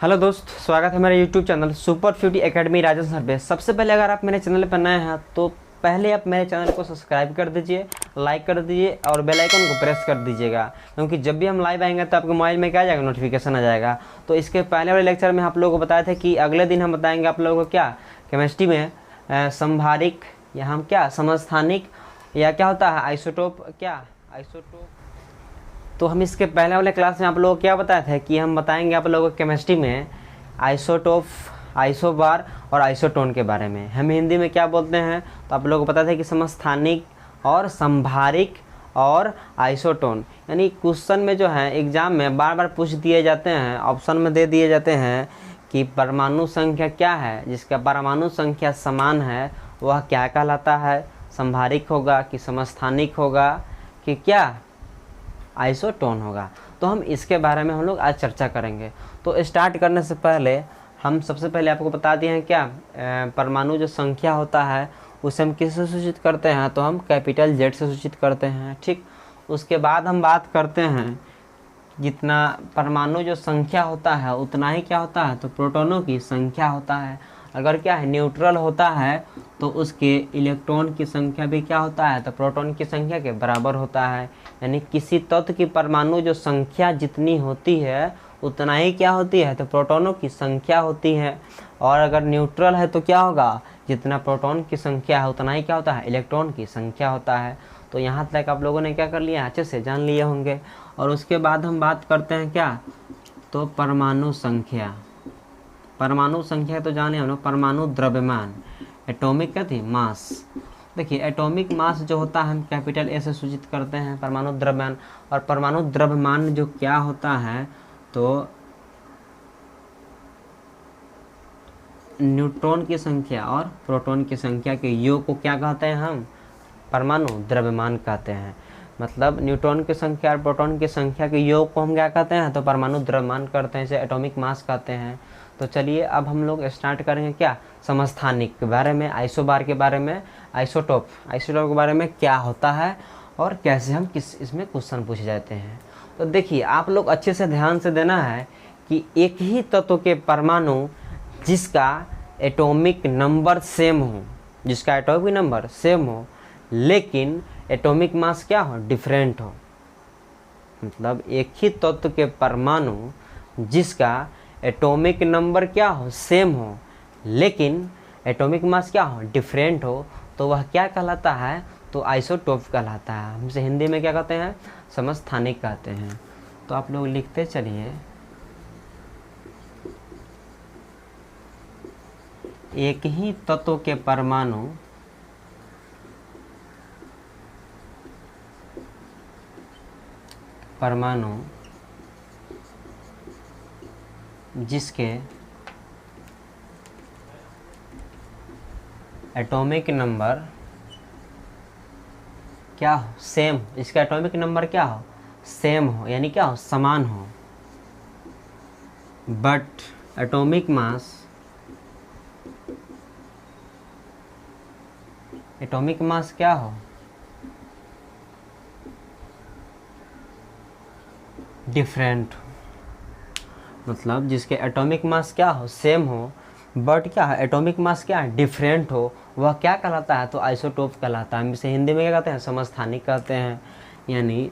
Hello दोस्त, स्वागत है मेरे यूट्यूब चैनल सुपर फ्यूटी एकेडमी राजन सर पे। सबसे पहले अगर आप मेरे चैनल पर नए हैं तो पहले आप मेरे चैनल को सब्सक्राइब कर दीजिए, लाइक कर दीजिए और बेल आइकन को प्रेस कर दीजिएगा, क्योंकि जब भी हम लाइव आएंगे तो आपके मोबाइल में क्या आ जाएगा, नोटिफिकेशन आ जाएगा। तो इसके पहले वाले लेक्चर में आप लोगों को बताए थे कि अगले दिन हम बताएंगे आप लोगों को क्या केमिस्ट्री में संभारिक या हम क्या समस्थानिक या क्या होता है आइसोटोप, क्या आइसोटोप। तो हम इसके पहले वाले क्लास में आप लोगों को क्या बताए थे कि हम बताएंगे आप लोगों को केमिस्ट्री में आइसोटोप, आइसोबार और आइसोटोन के बारे में। हम हिंदी में क्या बोलते हैं तो आप लोगों को पता था कि समस्थानिक और संभारिक और आइसोटोन। यानी क्वेश्चन में जो है एग्जाम में बार बार पूछ दिए जाते हैं, ऑप्शन में दे दिए जाते हैं कि परमाणु संख्या क्या है, जिसका परमाणु संख्या समान है वह क्या कहलाता है, संभारिक होगा कि समस्थानिक होगा कि क्या आइसोटोन होगा। तो हम इसके बारे में हम लोग आज चर्चा करेंगे। तो स्टार्ट करने से पहले हम सबसे पहले आपको बता दिए हैं क्या परमाणु जो संख्या होता है उसे हम किससे सूचित करते हैं, तो हम कैपिटल जेड से सूचित करते हैं। ठीक, उसके बाद हम बात करते हैं जितना परमाणु जो संख्या होता है उतना ही क्या होता है, तो प्रोटॉनों की संख्या होता है। अगर क्या है न्यूट्रल होता है तो उसके इलेक्ट्रॉन की संख्या भी क्या होता है, तो प्रोटॉन की संख्या के बराबर होता है। यानी किसी तत्व की परमाणु जो संख्या जितनी होती है उतना ही क्या होती है, तो प्रोटॉनों की संख्या होती है। और अगर न्यूट्रल है तो क्या होगा, जितना प्रोटॉन की संख्या है उतना ही क्या होता है, इलेक्ट्रॉन की संख्या होता है। तो यहाँ तक आप लोगों ने क्या कर लिया, अच्छे से जान लिए होंगे। और उसके बाद हम बात करते हैं क्या, तो परमाणु संख्या। परमाणु संख्या तो जाने हम लोग, परमाणु द्रव्यमान, एटॉमिक क्या थी, मास। देखिए एटॉमिक मास जो होता है हम कैपिटल ए से सूचित करते हैं परमाणु द्रव्यमान। और परमाणु द्रव्यमान जो क्या होता है, तो न्यूट्रॉन की संख्या और प्रोटॉन की संख्या के योग को क्या कहते हैं, हम परमाणु द्रव्यमान कहते हैं। मतलब न्यूट्रॉन की संख्या और प्रोटॉन की संख्या के योग को हम क्या कहते हैं, तो परमाणु द्रव्यमान करते हैं, इसे एटॉमिक मास कहते हैं। तो चलिए अब हम लोग स्टार्ट करेंगे क्या समस्थानिक के बारे में, आइसोबार के बारे में, आइसोटोप के बारे में क्या होता है और कैसे हम इसमें क्वेश्चन पूछे जाते हैं। तो देखिए आप लोग अच्छे से ध्यान से देना है कि एक ही तत्व के परमाणु जिसका एटॉमिक नंबर सेम हो, जिसका एटॉमिक नंबर सेम हो लेकिन एटॉमिक मास क्या हो, डिफरेंट हो। मतलब एक ही तत्व के परमाणु जिसका एटॉमिक नंबर क्या हो, सेम हो लेकिन एटॉमिक मास क्या हो, डिफरेंट हो, तो वह क्या कहलाता है, तो आइसोटोप कहलाता है। हमसे हिंदी में क्या कहते हैं, समस्थानिक कहते हैं। तो आप लोग लिखते चलिए, एक ही तत्व के परमाणु जिसके एटॉमिक नंबर क्या हो, सेम, इसका एटॉमिक नंबर क्या हो, सेम हो, यानी क्या हो, समान हो, बट एटॉमिक मास क्या हो, डिफरेंट हो। मतलब जिसके एटॉमिक मास क्या हो, सेम हो, बट क्या है एटॉमिक मास क्या है, डिफरेंट हो, वह क्या कहलाता है, तो आइसोटोप कहलाता है। हम इसे हिंदी में क्या कहते हैं, समस्थानिक कहते हैं। यानी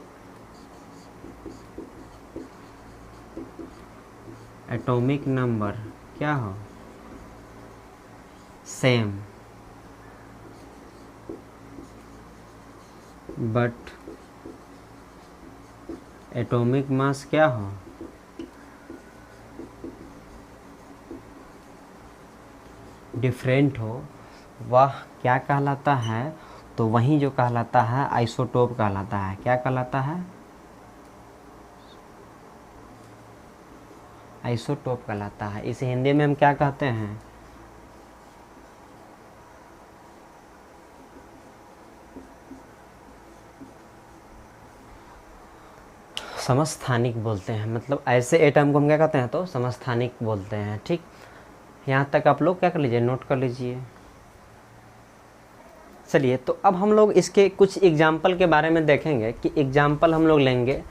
एटॉमिक नंबर क्या हो, सेम, बट एटॉमिक मास क्या हो, डिफरेंट हो, वह क्या कहलाता है, तो वही जो कहलाता है आइसोटोप कहलाता है। क्या कहलाता है, आइसोटोप कहलाता है। इसे हिंदी में हम क्या कहते हैं, समस्थानिक बोलते हैं। मतलब ऐसे एटम को हम क्या कहते हैं, तो समस्थानिक बोलते हैं। ठीक, यहाँ तक आप लोग क्या कर लीजिए, नोट कर लीजिए। चलिए तो अब हम लोग इसके कुछ एग्जाम्पल के बारे में देखेंगे कि एग्जाम्पल हम लोग लेंगे।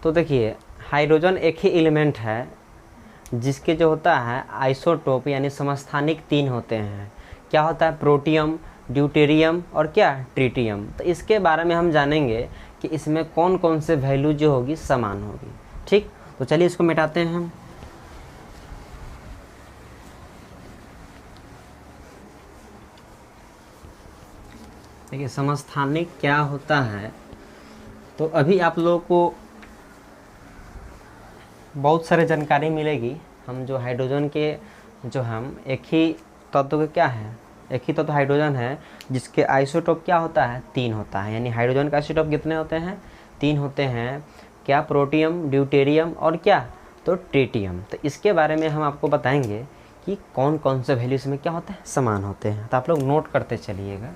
तो देखिए हाइड्रोजन एक ही एलिमेंट है जिसके जो होता है आइसोटोप यानी समस्थानिक 3 होते हैं। क्या होता है? प्रोटियम, ड्यूटेरियम और क्या? ट्रिटियम। तो इसके बारे में हम जानेंगे कि इसमें कौन कौन से वैल्यू जो होगी समान होगी। ठीक, तो चलिए इसको मिटाते हैं हम। देखिए समस्थानिक क्या होता है, तो अभी आप लोगों को बहुत सारे जानकारी मिलेगी। हम जो हाइड्रोजन के जो हम एक ही तत्व के क्या है, एक ही तत्व हाइड्रोजन है जिसके आइसोटोप क्या होता है? 3 होता है। यानी हाइड्रोजन का आइसोटोप कितने होते हैं? 3 होते हैं। क्या? प्रोटियम, ड्यूटेरियम और क्या? तो ट्रिटियम। तो इसके बारे में हम आपको बताएंगे कि कौन कौन से वैल्यूज में क्या होते हैं? समान होते हैं। तो आप लोग नोट करते चलिएगा।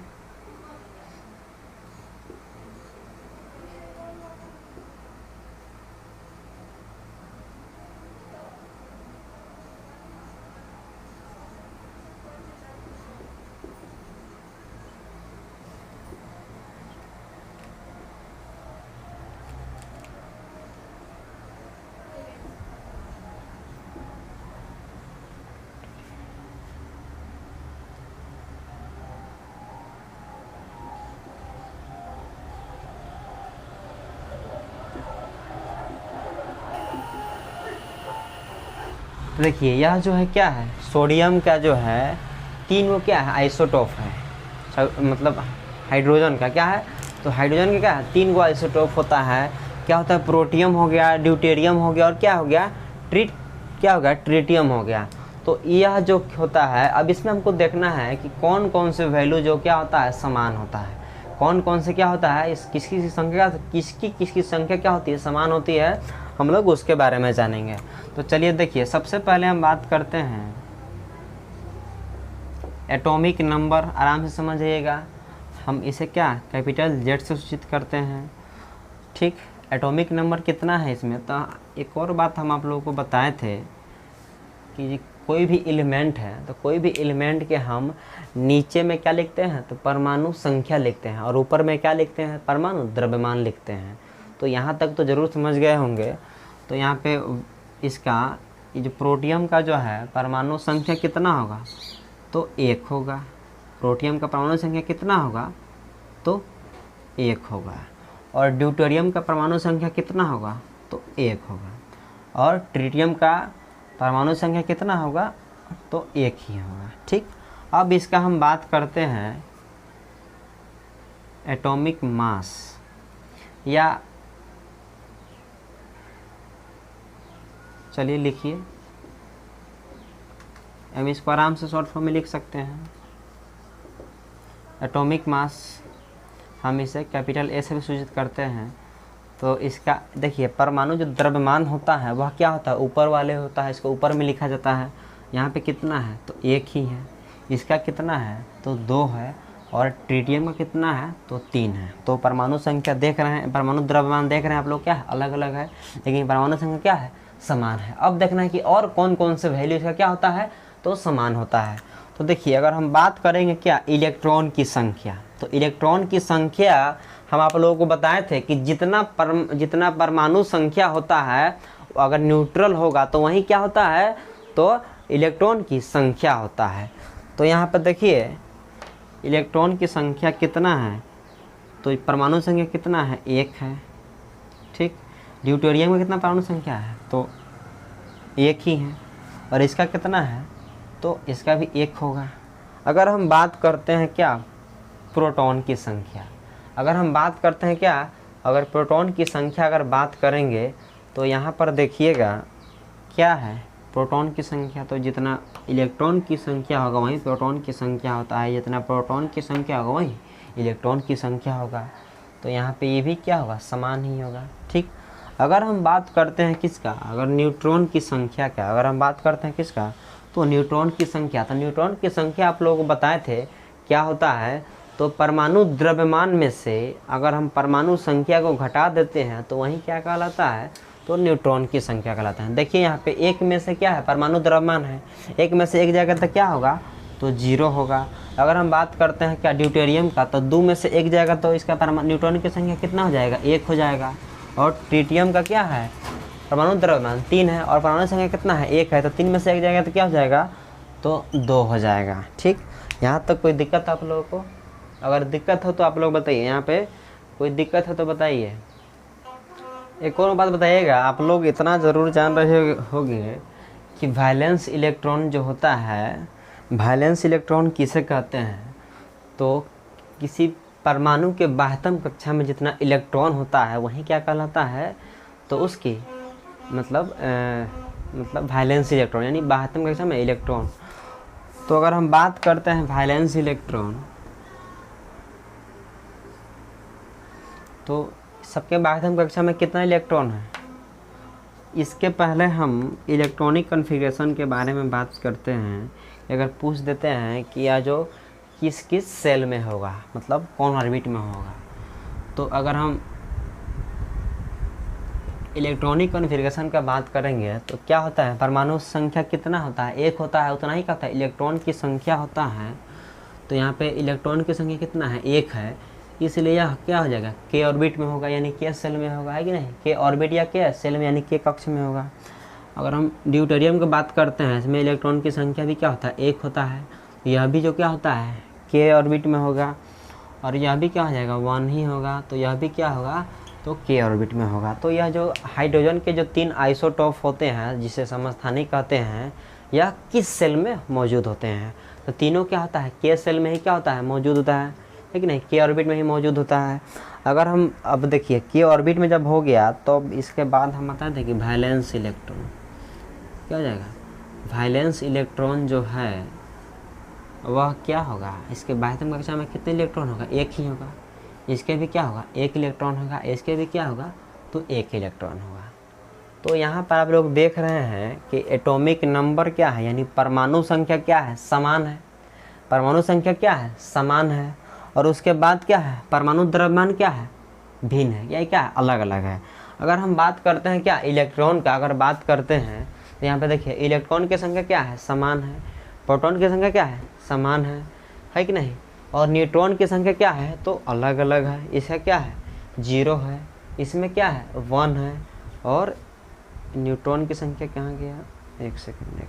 तो देखिए यह जो है क्या है? सोडियम का जो है 3 वो क्या है? आइसोटोप है। मतलब हाइड्रोजन का क्या है? तो हाइड्रोजन का क्या है? 3 गो आइसोटोप होता है। क्या होता है? प्रोटियम हो गया, ड्यूटेरियम हो गया और क्या हो गया? क्या हो गया? ट्रिटियम हो गया। तो यह जो होता है, अब इसमें हमको देखना है कि कौन कौन से वैल्यू जो क्या होता है? समान होता है। कौन कौन से क्या होता है? इस किसकी संख्या किसकी संख्या क्या होती है? समान होती है। हम लोग उसके बारे में जानेंगे। तो चलिए देखिए, सबसे पहले हम बात करते हैं एटॉमिक नंबर। आराम से समझिएगा, हम इसे क्या कैपिटल जेड से सूचित करते हैं। ठीक, एटॉमिक नंबर कितना है इसमें? तो एक और बात हम आप लोगों को बताए थे कि कोई भी एलिमेंट है तो कोई भी एलिमेंट के हम नीचे में क्या लिखते हैं? तो परमाणु संख्या लिखते हैं और ऊपर में क्या लिखते हैं? परमाणु द्रव्यमान लिखते हैं। तो यहाँ तक तो ज़रूर समझ गए होंगे। तो यहाँ पे इसका ये जो प्रोटियम का जो है परमाणु संख्या कितना होगा? तो 1 होगा। प्रोटियम का परमाणु संख्या कितना होगा? तो 1 होगा। और ड्यूटेरियम का परमाणु संख्या कितना होगा? तो 1 होगा। और ट्रिटियम का परमाणु संख्या कितना होगा? तो 1 ही होगा। ठीक, अब इसका हम बात करते हैं एटॉमिक मास, या चलिए लिखिए, हम इसको आराम से शॉर्ट फॉर्म में लिख सकते हैं। एटॉमिक मास हम इसे कैपिटल ए से भी सूचित करते हैं। तो इसका देखिए, परमाणु जो द्रव्यमान होता है वह क्या होता है? ऊपर वाले होता है। इसको ऊपर में लिखा जाता है। यहाँ पे कितना है? तो 1 ही है। इसका कितना है? तो 2 है। और ट्रिटियम का कितना है? तो 3 है। तो परमाणु संख्या देख रहे हैं, परमाणु द्रव्यमान देख रहे हैं आप लोग, क्या है? अलग अलग है, लेकिन परमाणु संख्या क्या है? समान है। अब देखना है कि और कौन कौन से वैल्यू इसका क्या होता है? तो समान होता है। तो देखिए, अगर हम बात करेंगे क्या? इलेक्ट्रॉन की संख्या। तो इलेक्ट्रॉन की संख्या हम आप लोगों को बताए थे कि जितना परमाणु संख्या होता है, अगर न्यूट्रल होगा तो वहीं क्या होता है? तो इलेक्ट्रॉन की संख्या होता है। तो यहाँ पर देखिए इलेक्ट्रॉन की संख्या कितना है? तो परमाणु संख्या कितना है? 1 है। ठीक, ड्यूटेरियम में कितना परमाणु संख्या है? तो 1 ही है। और इसका कितना है? तो इसका भी 1 होगा। अगर हम बात करते हैं क्या? प्रोटॉन की संख्या। अगर हम बात करते हैं क्या? अगर प्रोटॉन की संख्या अगर बात करेंगे तो यहाँ पर देखिएगा क्या है? प्रोटॉन की संख्या, तो जितना इलेक्ट्रॉन की संख्या होगा वहीं प्रोटॉन की संख्या होता है। जितना प्रोटॉन की संख्या होगा वहीं इलेक्ट्रॉन की संख्या होगा। तो यहाँ पे ये भी क्या होगा? समान ही होगा। ठीक, अगर हम बात करते हैं किसका? अगर न्यूट्रॉन की संख्या का अगर हम बात करते हैं किसका? तो न्यूट्रॉन की संख्या। तो न्यूट्रॉन की संख्या आप लोगों को बताए थे क्या होता है? तो परमाणु द्रव्यमान में से अगर हम परमाणु संख्या को घटा देते हैं तो वही क्या कहलाता है? तो न्यूट्रॉन की संख्या कहलाता है। देखिए यहाँ पे 1 में से क्या है? परमाणु द्रव्यमान है। 1 में से 1 जाएगा तो क्या होगा? तो 0 होगा। अगर हम बात करते हैं क्या? ड्यूटेरियम का, तो 2 में से 1 जाएगा तो इसका न्यूट्रॉन की संख्या कितना हो जाएगा? 1 हो जाएगा। और ट्रिटियम का क्या है? परमाणु द्रव्यमान 3 है और परमाणु संख्या कितना है, 1 है, तो 3 में से 1 जाएगा तो क्या हो जाएगा, तो 2 हो जाएगा। ठीक, यहाँ तक कोई दिक्कत है आप लोगों को? अगर दिक्कत हो तो आप लोग बताइए, यहाँ पे कोई दिक्कत है तो बताइए। एक और बात बताइएगा, आप लोग इतना ज़रूर जान रहे होंगे कि वैलेंस इलेक्ट्रॉन जो होता है, वैलेंस इलेक्ट्रॉन किसे कहते हैं? तो किसी परमाणु के बाह्यतम कक्षा में जितना इलेक्ट्रॉन होता है वही क्या कहलाता है, तो उसकी मतलब वैलेंस इलेक्ट्रॉन, यानी बाह्यतम कक्षा में इलेक्ट्रॉन। तो अगर हम बात करते हैं वैलेंस इलेक्ट्रॉन, तो सबके बाह्यतम कक्षा में कितना इलेक्ट्रॉन है? इसके पहले हम इलेक्ट्रॉनिक कॉन्फ़िगरेशन के बारे में बात करते हैं। अगर पूछ देते हैं कि यह जो किस किस सेल में होगा, मतलब कौन ऑर्बिट में होगा, तो अगर हम इलेक्ट्रॉनिक कॉन्फ़िगरेशन का बात करेंगे तो क्या होता है, परमाणु संख्या कितना होता है, 1 होता है, उतना ही कहता है इलेक्ट्रॉन की संख्या होता है। तो यहाँ पे इलेक्ट्रॉन की संख्या कितना है, 1 है, इसलिए यह क्या हो जाएगा, के ऑर्बिट में होगा, यानी के सेल में होगा, है कि नहीं, के ऑर्बिट या के सेल में यानी के कक्ष में होगा। अगर हम ड्यूटेरियम की बात करते हैं, इसमें इलेक्ट्रॉन की संख्या भी क्या होता है, 1 होता है, यह भी जो क्या होता है, के ऑर्बिट में होगा, और यह भी क्या हो जाएगा, 1 ही होगा, तो यह भी क्या होगा, तो के ऑर्बिट में होगा। तो यह जो हाइड्रोजन के जो 3 आइसोटॉप होते हैं, जिसे समस्थानी कहते हैं, यह किस सेल में मौजूद होते हैं, तो तीनों क्या होता है, के सेल में ही क्या होता है, मौजूद होता है, ठीक नहीं, के ऑर्बिट में ही मौजूद होता है। अगर हम अब देखिए के ऑर्बिट में जब हो गया तो इसके बाद हम बता दें कि वैलेंस इलेक्ट्रॉन क्या हो जाएगा, वैलेंस इलेक्ट्रॉन जो है वह क्या होगा, इसके बाह्यतम कक्षा में कितने इलेक्ट्रॉन होगा, 1 ही होगा, इसके भी क्या होगा, 1 इलेक्ट्रॉन होगा, इसके भी क्या होगा, तो 1 इलेक्ट्रॉन होगा। तो यहाँ पर आप लोग देख रहे हैं कि एटॉमिक नंबर क्या है, यानी परमाणु संख्या क्या है, समान है, परमाणु संख्या क्या है, समान है, और उसके बाद क्या है, परमाणु द्रव्यमान क्या है, भिन्न है, या क्या है, अलग अलग है। अगर हम बात करते हैं क्या, इलेक्ट्रॉन का अगर बात करते हैं तो यहाँ पे देखिए इलेक्ट्रॉन की संख्या क्या है, समान है, प्रोटॉन की संख्या क्या है, समान है कि नहीं, और न्यूट्रॉन की संख्या क्या है, तो अलग अलग है, इसका क्या है, 0 है, इसमें क्या है, 1 है, और न्यूट्रॉन की संख्या कहाँ गया, एक सेकेंड,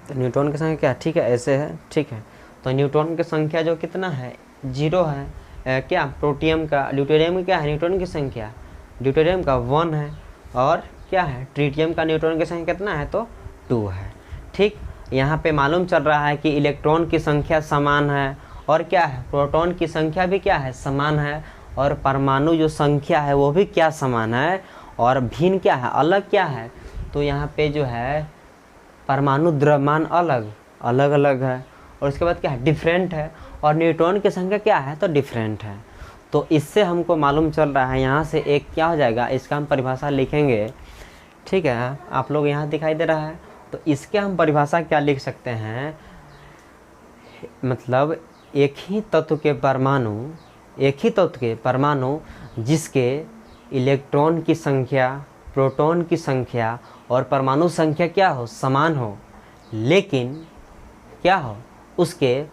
तो न्यूट्रॉन की संख्या क्या है, ठीक है, ऐसे है, ठीक है, तो न्यूट्रॉन की संख्या जो कितना है, 0 है, क्या प्रोटियम का, ड्यूटेरियम में क्या है, न्यूट्रॉन की संख्या, ड्यूटेरियम का 1 है, और क्या है, ट्रिटियम का न्यूट्रॉन की संख्या कितना है, तो 2 है। ठीक, यहाँ पे मालूम चल रहा है कि इलेक्ट्रॉन की संख्या समान है, और क्या है, प्रोटॉन की संख्या भी क्या है, समान है, और परमाणु जो संख्या है वो भी क्या, समान है, और भिन्न क्या है, अलग क्या है, तो यहाँ पे जो है परमाणु द्रव्यमान अलग अलग है, और उसके बाद क्या है, डिफरेंट है, और न्यूट्रॉन की संख्या क्या है, तो डिफरेंट है। तो इससे हमको मालूम चल रहा है, यहाँ से एक क्या हो जाएगा, इसका हम परिभाषा लिखेंगे, ठीक है, आप लोग यहाँ दिखाई दे रहा है, तो इसके हम परिभाषा क्या लिख सकते हैं, मतलब एक ही तत्व के परमाणु जिसके इलेक्ट्रॉन की संख्या, प्रोटॉन की संख्या और परमाणु संख्या क्या हो, समान हो, लेकिन क्या हो, उसके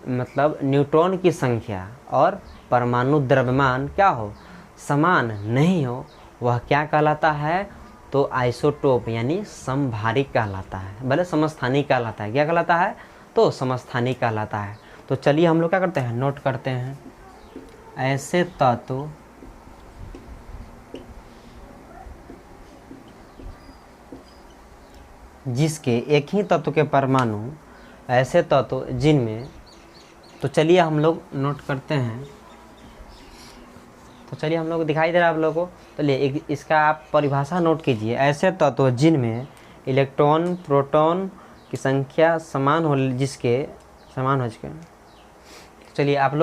मतलब न्यूट्रॉन की संख्या और परमाणु द्रव्यमान क्या हो, समान नहीं हो, वह क्या कहलाता है, तो आइसोटोप यानी समभारिक कहलाता है, भले समस्थानी कहलाता है, क्या कहलाता है, तो समस्थानी कहलाता है। तो चलिए हम लोग क्या करते हैं, नोट करते हैं, ऐसे तत्व जिसके एक ही तत्व के परमाणु, ऐसे तत्व जिनमें, तो चलिए हम लोग नोट करते हैं, तो चलिए हम लोग दिखाई दे रहा है आप लोगों को, तो चलिए इसका आप परिभाषा नोट कीजिए, ऐसे तत्व जिनमें इलेक्ट्रॉन प्रोटॉन की संख्या समान हो, जिसके समान हो चुके, चलिए आप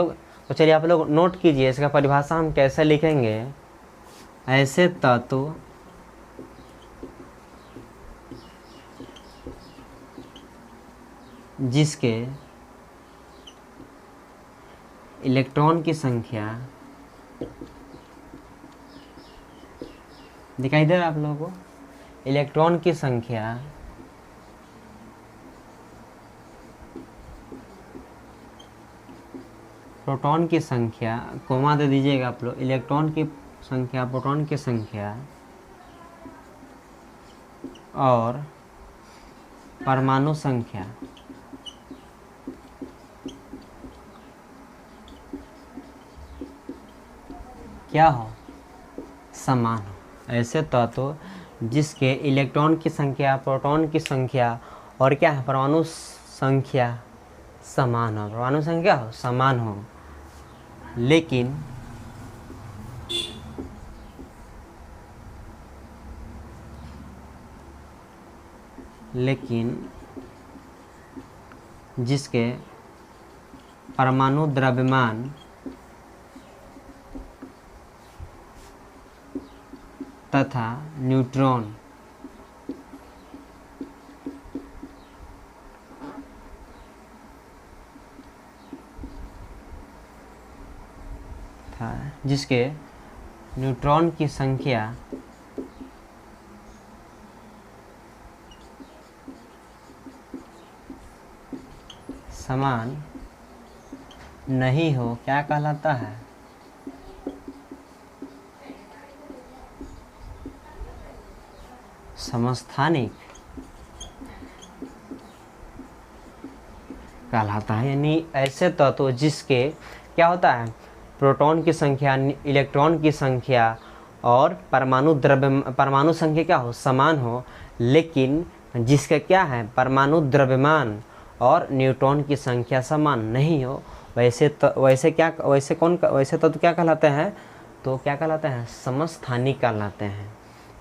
लोग नोट कीजिए, इसका परिभाषा हम कैसे लिखेंगे, ऐसे तत्व जिसके इलेक्ट्रॉन की संख्या, दिखाई दे रहा है आप लोगों को, इलेक्ट्रॉन की संख्या प्रोटॉन की संख्या, कोमा दे दीजिएगा आप लोग, इलेक्ट्रॉन की संख्या, प्रोटॉन की संख्या और परमाणु संख्या क्या हो, समान हो। ऐसे तत्व जिसके इलेक्ट्रॉन की संख्या, प्रोटॉन की संख्या और क्या है, परमाणु संख्या समान हो, परमाणु संख्या हो समान हो, लेकिन जिसके परमाणु द्रव्यमान तथा न्यूट्रॉन जिसके न्यूट्रॉन की संख्या समान नहीं हो, क्या कहलाता है, समस्थानिक कहलाता है। यानी ऐसे तत्व जिसके क्या होता है, प्रोटॉन की संख्या, इलेक्ट्रॉन की संख्या और परमाणु संख्या क्या हो, समान हो, लेकिन जिसका क्या है, परमाणु द्रव्यमान और न्यूट्रॉन की संख्या समान नहीं हो, वैसे तत्व क्या कहलाते हैं, तो क्या कहलाते हैं, समस्थानिक कहलाते हैं।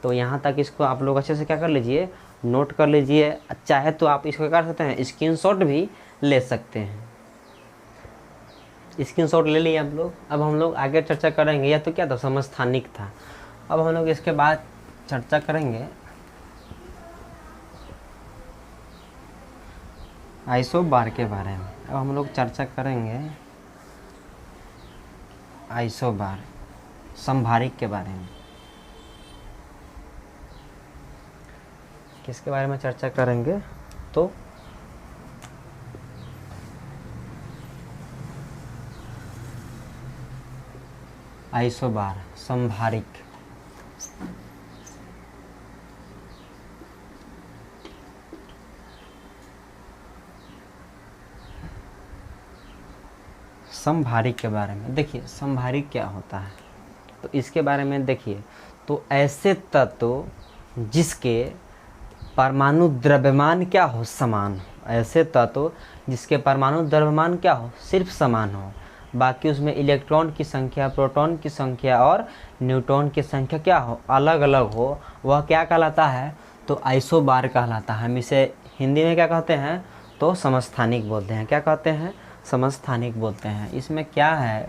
तो यहाँ तक इसको आप लोग अच्छे से क्या कर लीजिए, नोट कर लीजिए। चाहे तो आप इसको क्या कर सकते हैं, स्क्रीनशॉट भी ले सकते हैं। स्क्रीनशॉट ले लिए आप लोग। अब हम लोग आगे चर्चा करेंगे, या तो क्या था, समस्थानिक था। अब हम लोग इसके बाद चर्चा करेंगे आइसोबार के बारे में। अब हम लोग चर्चा करेंगे आइसोबार, संभारिक के बारे में। किसके बारे में चर्चा करेंगे, तो आइसोबार, संभारिक। संभारिक के बारे में देखिए, संभारिक क्या होता है, तो इसके बारे में देखिए। तो ऐसे तत्व जिसके परमाणु द्रव्यमान क्या हो, समान हो। ऐसे तत्व जिसके परमाणु द्रव्यमान क्या हो, सिर्फ समान हो, बाकी उसमें इलेक्ट्रॉन की संख्या, प्रोटॉन की संख्या और न्यूट्रॉन की संख्या क्या हो, अलग अलग हो, वह क्या कहलाता है, तो आइसोबार कहलाता है। हम इसे हिंदी में क्या कहते हैं, तो समस्थानिक बोलते हैं। क्या कहते हैं, समस्थानिक बोलते हैं। इसमें क्या है,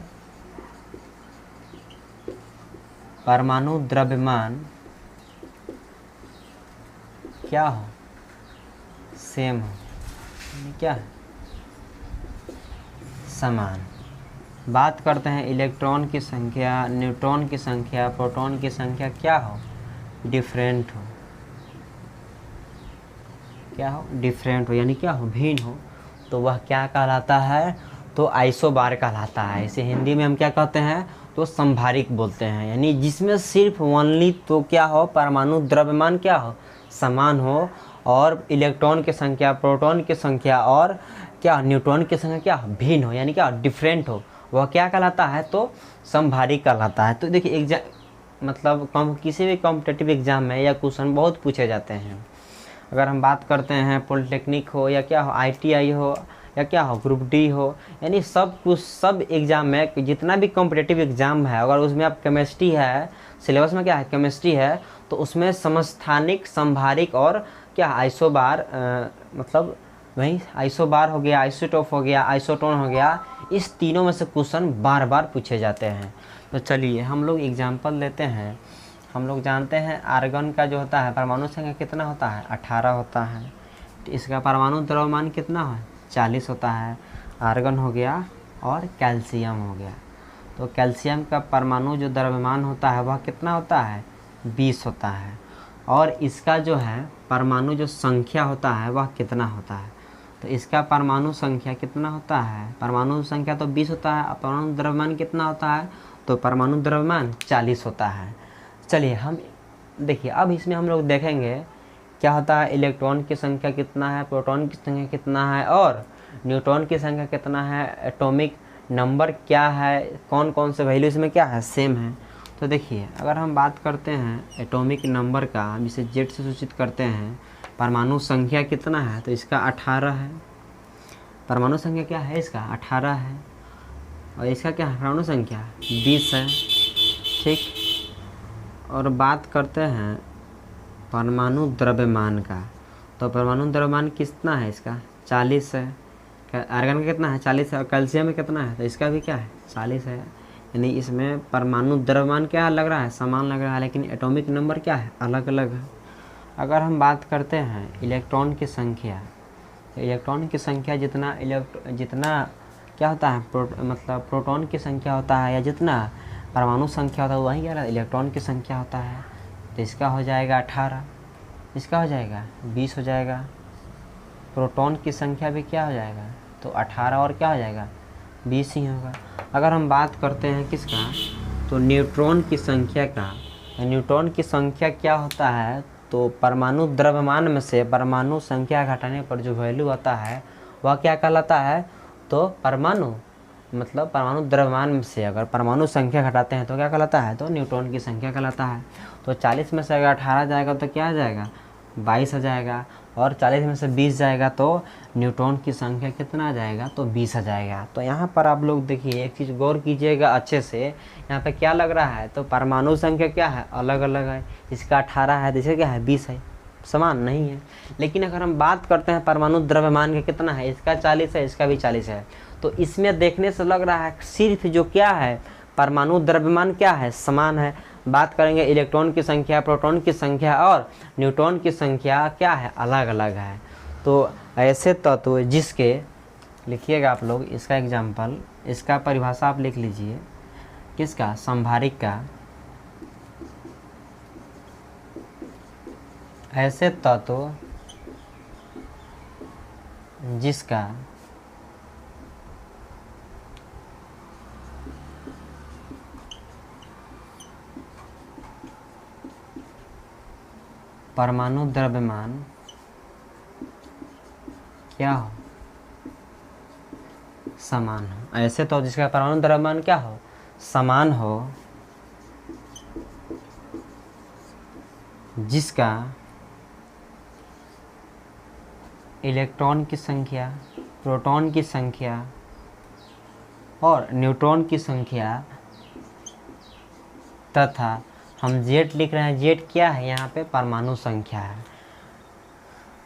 परमाणु द्रव्यमान क्या हो, सेम हो, क्या है, समान। बात करते हैं इलेक्ट्रॉन की संख्या, न्यूट्रॉन की संख्या, प्रोटॉन की संख्या क्या हो, डिफरेंट हो। क्या हो, डिफरेंट हो, यानी क्या हो, भिन्न हो, तो वह क्या कहलाता है, तो आइसोबार कहलाता है। इसे हिंदी में हम क्या कहते हैं, तो संभारिक बोलते हैं। यानी जिसमें सिर्फ ओनली तो क्या हो, परमाणु द्रव्यमान क्या हो, समान हो, और इलेक्ट्रॉन की संख्या, प्रोटॉन की संख्या और क्या, न्यूट्रॉन की संख्या क्या भिन्न हो, यानी क्या, डिफरेंट हो, वह क्या कहलाता है, तो संभारिक कहलाता है। तो देखिए मतलब किसी भी कॉम्पिटिटिव एग्जाम में या क्वेश्चन बहुत पूछे जाते हैं। अगर हम बात करते हैं पॉलिटेक्निक हो या क्या हो, ITI हो या क्या हो, ग्रुप डी हो, यानी सब कुछ, सब एग्ज़ाम में जितना भी कॉम्पिटिटिव एग्ज़ाम है, अगर उसमें आप केमिस्ट्री है, सिलेबस में क्या है, केमिस्ट्री है, तो उसमें समस्थानिक, संभारिक और क्या, आइसोबार, मतलब वही आइसोबार हो गया, आइसोटोप हो गया, आइसोटोन हो गया, इस तीनों में से क्वेश्चन बार बार पूछे जाते हैं। तो चलिए हम लोग एग्जाम्पल लेते हैं। हम लोग जानते हैं आर्गन का जो होता है, परमाणु संख्या कितना होता है, 18 होता है। तो इसका परमाणु द्रव्यमान कितना है, 40 होता है। आर्गन हो गया और कैल्शियम हो गया। तो कैल्शियम का परमाणु जो द्रव्यमान होता है वह कितना होता है, 20 होता है। और इसका जो है परमाणु जो संख्या होता है वह कितना होता है, तो इसका परमाणु संख्या कितना होता है, परमाणु संख्या तो 20 होता है, परमाणु द्रव्यमान कितना होता है, तो परमाणु द्रव्यमान 40 होता है। चलिए हम देखिए अब इसमें हम लोग देखेंगे क्या होता है, इलेक्ट्रॉन की संख्या कितना है, प्रोटॉन की संख्या कितना है और न्यूट्रॉन की संख्या कितना है, एटॉमिक नंबर क्या है, कौन कौन से वैल्यू इसमें क्या है, सेम है। तो देखिए अगर हम बात करते हैं एटॉमिक नंबर का, हम इसे जेड से सूचित करते हैं, परमाणु संख्या कितना है, तो इसका 18 है। परमाणु संख्या क्या है, इसका 18 है और इसका क्या है, परमाणु संख्या 20 है। ठीक, और बात करते हैं परमाणु द्रव्यमान का, तो परमाणु द्रव्यमान कितना है, इसका 40 है। आर्गन का कितना है, 40 है और कैल्शियम में कितना है, तो इसका भी क्या है, 40 है। यानी इसमें परमाणु द्रव्यमान क्या लग रहा है, समान लग रहा है, लेकिन एटॉमिक नंबर क्या है, अलग अलग है। अगर हम बात करते हैं इलेक्ट्रॉन की संख्या, इलेक्ट्रॉन की संख्या जितना क्या होता है, मतलब प्रोटॉन की संख्या होता है या जितना परमाणु संख्या होता है वही क्या इलेक्ट्रॉन की संख्या होता है। तो इसका हो जाएगा 18, इसका हो जाएगा 20 हो जाएगा। प्रोटॉन की संख्या भी क्या हो जाएगा, तो 18 और क्या हो जाएगा, 20 ही होगा। अगर हम बात करते हैं किसका, तो न्यूट्रॉन की संख्या का, न्यूट्रॉन की संख्या क्या होता है, तो परमाणु द्रव्यमान में से परमाणु संख्या घटाने पर जो वैल्यू आता है वह क्या कहलाता है, तो परमाणु मतलब परमाणु द्रव्यमान में से अगर परमाणु संख्या घटाते हैं तो क्या कहलाता है, तो न्यूट्रॉन की संख्या कहलाता है। तो 40 में से अगर 18 जाएगा तो क्या आ जाएगा, 22 आ जाएगा, और 40 में से 20 जाएगा तो न्यूट्रॉन की संख्या कितना आ जाएगा, तो 20 आ जाएगा। तो यहाँ पर आप लोग देखिए एक चीज़ गौर कीजिएगा अच्छे से, यहाँ पे क्या लग रहा है, तो परमाणु संख्या क्या है, अलग अलग है। इसका 18 है, जैसे क्या है 20 है, समान नहीं है। लेकिन अगर हम बात करते हैं परमाणु द्रव्यमान का कितना है, इसका 40 है, इसका भी 40 है। तो इसमें देखने से लग रहा है सिर्फ जो क्या है परमाणु द्रव्यमान क्या है, समान है। बात करेंगे इलेक्ट्रॉन की संख्या, प्रोटॉन की संख्या और न्यूट्रॉन की संख्या क्या है, अलग अलग है। तो ऐसे तत्व जिसके, लिखिएगा आप लोग इसका एग्जाम्पल, इसका परिभाषा आप लिख लीजिए, किसका, संभारिक का। ऐसे तत्व जिसका परमाणु द्रव्यमान क्या हो, समान हो। ऐसे तो जिसका परमाणु द्रव्यमान क्या हो, समान हो, जिसका इलेक्ट्रॉन की संख्या, प्रोटॉन की संख्या और न्यूट्रॉन की संख्या तथा हम जेड लिख रहे हैं, जेड क्या है यहाँ पे, परमाणु संख्या है।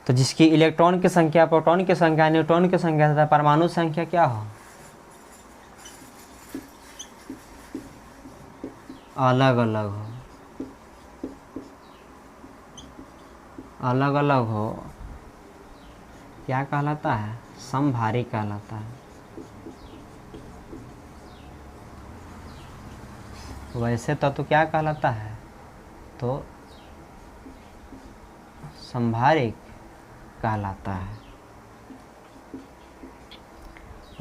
तो जिसकी इलेक्ट्रॉन की संख्या, प्रोटॉन की संख्या, न्यूट्रॉन की संख्या तथा परमाणु संख्या क्या हो, अलग अलग हो, अलग अलग हो, क्या कहलाता है, समभारिक कहलाता है। वैसे तत्व क्या कहलाता है, तो समभारिक कहलाता है।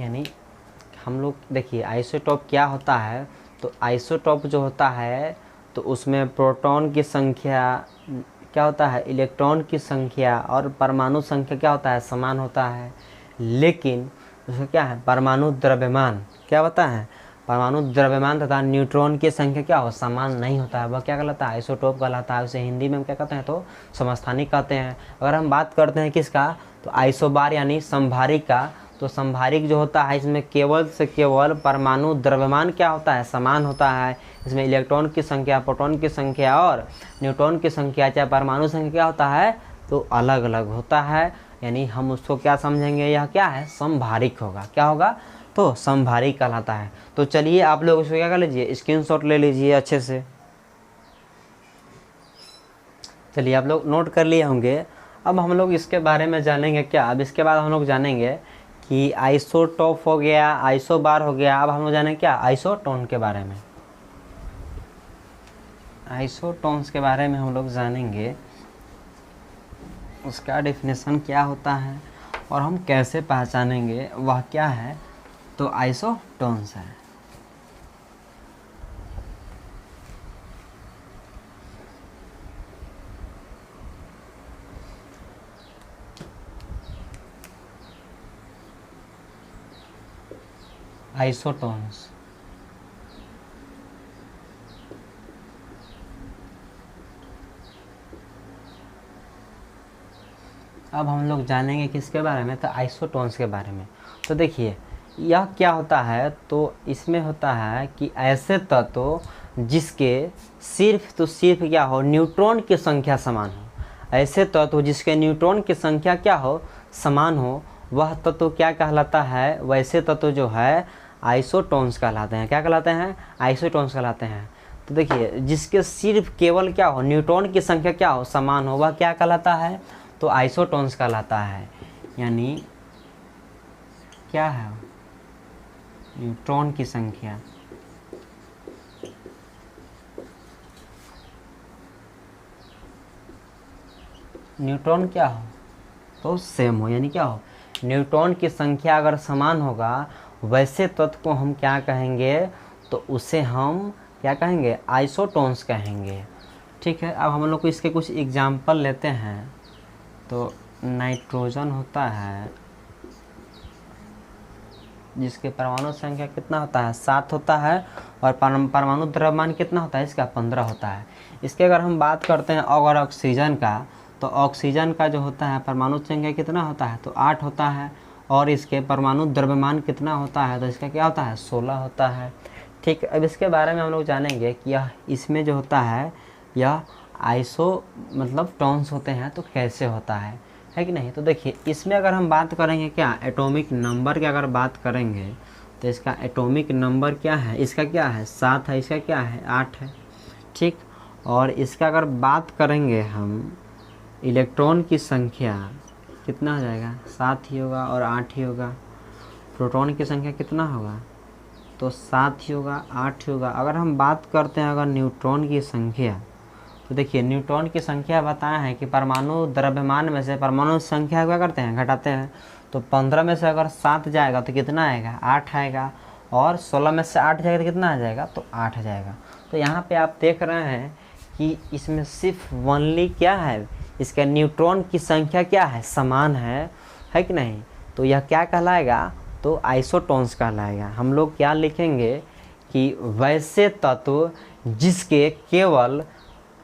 यानी हम लोग देखिए आइसोटोप क्या होता है, तो आइसोटोप जो होता है तो उसमें प्रोटॉन की संख्या क्या होता है, इलेक्ट्रॉन की संख्या और परमाणु संख्या क्या होता है, समान होता है। लेकिन उसका क्या है, परमाणु द्रव्यमान क्या होता है, परमाणु द्रव्यमान तथा न्यूट्रॉन की संख्या क्या हो, समान नहीं होता है। वह क्या कहलाता है, आइसोटोप कहलाता है। उसे हिंदी में हम क्या कहते हैं, तो समस्थानिक कहते हैं। अगर हम बात करते हैं किसका, तो आइसोबार यानी समभारिक का, तो समभारिक जो होता है इसमें केवल से केवल परमाणु द्रव्यमान क्या होता है, समान होता है। इसमें इलेक्ट्रॉन की संख्या, प्रोटॉन की संख्या और न्यूट्रॉन की संख्या चाहे परमाणु संख्या क्या होता है, तो अलग अलग होता है। यानी हम उसको क्या समझेंगे, यह क्या है, समभारिक होगा। क्या होगा, तो समभारिक कहलाता है। तो चलिए आप लोग इसको क्या कर लीजिए, स्क्रीनशॉट ले लीजिए अच्छे से। चलिए आप लोग नोट कर लिए होंगे। अब हम लोग इसके बारे में जानेंगे क्या, अब इसके बाद हम लोग जानेंगे कि आइसोटोप हो गया, आइसोबार हो गया। अब हम लोग जानेंगे क्या, आइसोटोन के बारे में। आइसोटोन्स के बारे में हम लोग जानेंगे, उसका डेफिनेशन क्या होता है और हम कैसे पहचानेंगे वह क्या है, तो आइसोटोन्स है। आइसोटोन्स। अब हम लोग जानेंगे किसके बारे में, तो आइसोटोन्स के बारे में। तो देखिए यह क्या होता है, तो इसमें होता है कि ऐसे तत्व जिसके सिर्फ क्या हो, न्यूट्रॉन की संख्या समान हो। ऐसे तत्व जिसके न्यूट्रॉन की संख्या क्या हो, समान हो, वह तत्व क्या कहलाता है, वैसे तत्व जो है आइसोटोन्स कहलाते हैं। क्या कहलाते हैं, आइसोटोन्स कहलाते हैं। तो देखिए जिसके सिर्फ केवल क्या हो, न्यूट्रॉन की संख्या क्या हो, समान हो, वह क्या कहलाता है, तो आइसोटोन्स कहलाता है। यानी क्या है, न्यूट्रॉन की संख्या न्यूट्रॉन क्या हो, तो सेम हो। यानी क्या हो, न्यूट्रॉन की संख्या अगर समान होगा वैसे तत्व को हम क्या कहेंगे, तो उसे हम क्या कहेंगे, आइसोटोन्स कहेंगे। ठीक है, अब हम लोग को इसके कुछ एग्जाम्पल लेते हैं। तो नाइट्रोजन होता है जिसके परमाणु संख्या कितना होता है, 7 होता है, और परमाणु द्रव्यमान कितना होता है इसका, 15 होता है। इसके अगर हम बात करते हैं अगर ऑक्सीजन का, तो ऑक्सीजन का जो होता है परमाणु संख्या कितना होता है, तो 8 होता है, और इसके परमाणु द्रव्यमान कितना होता है, तो इसका क्या होता है, 16 होता है। ठीक, अब इसके बारे में हम लोग जानेंगे कि यह इसमें जो होता है यह मतलब टोन्स होते हैं, तो कैसे होता है कि नहीं। तो देखिए इसमें अगर हम बात करेंगे क्या, एटॉमिक नंबर की अगर बात करेंगे, तो इसका एटॉमिक नंबर क्या है, इसका क्या है, 7 है, इसका क्या है, 8 है। ठीक, और इसका अगर बात करेंगे हम इलेक्ट्रॉन की संख्या कितना हो जाएगा, 7 ही होगा और 8 ही होगा। प्रोटॉन की संख्या कितना होगा, तो 7 ही होगा, 8 ही होगा। अगर हम बात करते हैं अगर न्यूट्रॉन की संख्या, तो देखिए न्यूट्रॉन की संख्या बताया है कि परमाणु द्रव्यमान में से परमाणु संख्या क्या करते हैं, घटाते हैं। तो 15 में से अगर 7 जाएगा तो कितना आएगा, 8 आएगा, और 16 में से 8 जाएगा तो कितना आ जाएगा, तो 8 जाएगा। तो यहाँ पे आप देख रहे हैं कि इसमें सिर्फ ओनली क्या है, इसका न्यूट्रॉन की संख्या क्या है, समान है कि नहीं। तो यह क्या कहलाएगा, तो आइसोटोन्स कहलाएगा। हम लोग क्या लिखेंगे कि वैसे तत्व जिसके केवल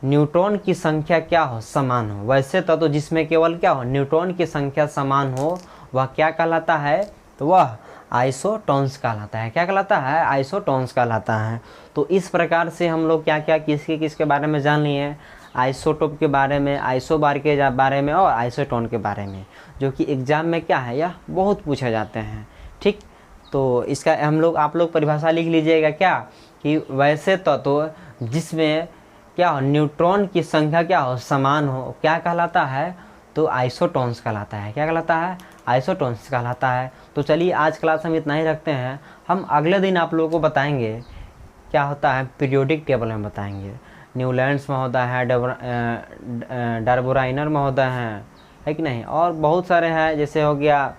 न्यूट्रॉन की संख्या क्या हो, समान हो। वैसे तत्व जिसमें केवल क्या हो, न्यूट्रॉन की संख्या समान हो, वह क्या कहलाता है, तो वह आइसोटोन्स कहलाता है। क्या कहलाता है, आइसोटोन्स कहलाता है। तो इस प्रकार से हम लोग क्या क्या किसके बारे में जान लिए, आइसोटोप के बारे में, आइसोबार के बारे में, और आइसोटोन के बारे में, जो कि एग्जाम में क्या है, यह बहुत पूछे जाते हैं। ठीक, तो इसका आप लोग परिभाषा लिख लीजिएगा क्या, कि वैसे तत्व जिसमें क्या हो, न्यूट्रॉन की संख्या क्या हो, समान हो, क्या कहलाता है, तो आइसोटोन्स कहलाता है। क्या कहलाता है, आइसोटोन्स कहलाता है। तो चलिए आज क्लास हम इतना ही रखते हैं। हम अगले दिन आप लोगों को बताएंगे क्या होता है, पीरियोडिक टेबल में बताएंगे। न्यूलैंड्स महोदय है, डार्बोराइनर महोदय है कि नहीं, और बहुत सारे हैं, जैसे हो गया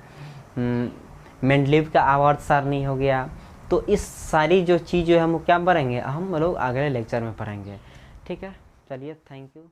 मेंडलीव का आवर्त सारणी हो गया। तो इस सारी जो चीज़ जो है हम क्या पढ़ेंगे, हम लोग अगले लेक्चर में पढ़ेंगे। ठीक है, चलिए, थैंक यू।